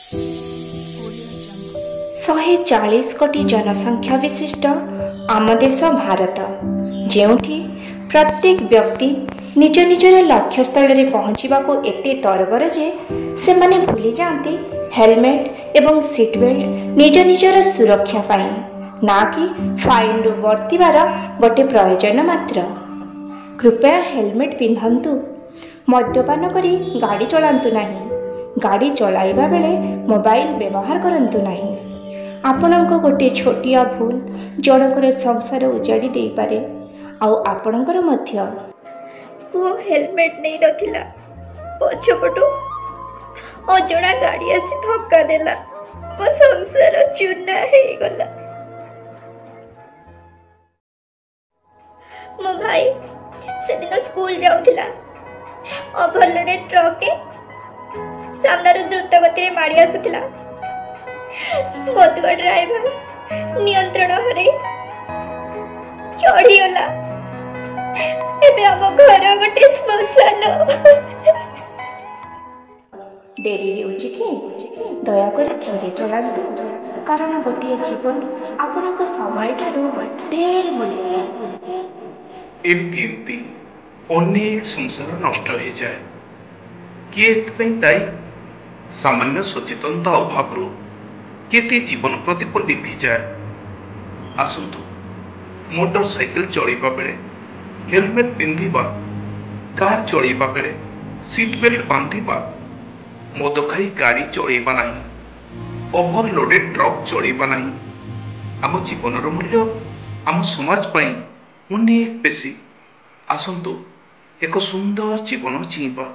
140 कोटी जनसंख्या विशिष्ट आम देश भारत, जेउठी प्रत्येक व्यक्ति निज निजर लक्ष्यस्थल में पहुँचवा को एते तरबर जे से माने भूली जाती हेलमेट एवं सीट बेल्ट निज निजर सुरक्षा पाई, ना कि फाइन रु वर्तिबार गोटे प्रयोजन मात्र। कृपया हेलमेट पिंधंतु, मद्यपान करी गाड़ी चलांतु नहीं, गाड़ी चलाइबा बेले मोबाइल व्यवहार करंतु नहीं। आपणको गोटे छोटिया भूल जनकर संसार उजाड़ी दे पारे। आउ आपणकर मध्य वो हेलमेट नहीं रथिला, पछपटू अजଣା गाड़ी आसी धक्का देला, मो संसार चूना हे गला। मो भाई से दिन स्कूल जाउथिला, ओवरलोडेड ट्रक के सामनारू द्रुत गति माड़ी आसुथिला। बदुआ ड्राइवर नियंत्रण हरे चढ़ी गला। एबे हम घर गोटे श्मशान। डेरी हेउछि कि दया कर धीरे चलांतु, कारण गोटे जीवन आपनक समय ठारू ढेर मूल्य। एमती अनेक संसार नष्ट हो जाए। किए दायी? सामान्य सचेतनता अभाव केते जीवन प्रतिपल लिभि जाए। आसतु मोटरसाइकेल चलैबा बेले हेलमेट पिंधिबा, कार चलैबा बेले सीट बेल्ट बांधिबा, मद खाई गाड़ी चलैबा नहीं, ओवरलोडेड ट्रक चलैबा नहीं। आम जीवनर मूल्य आम समाज पई अनेक बेसी। आसतु एक सुंदर जीवन जीवा।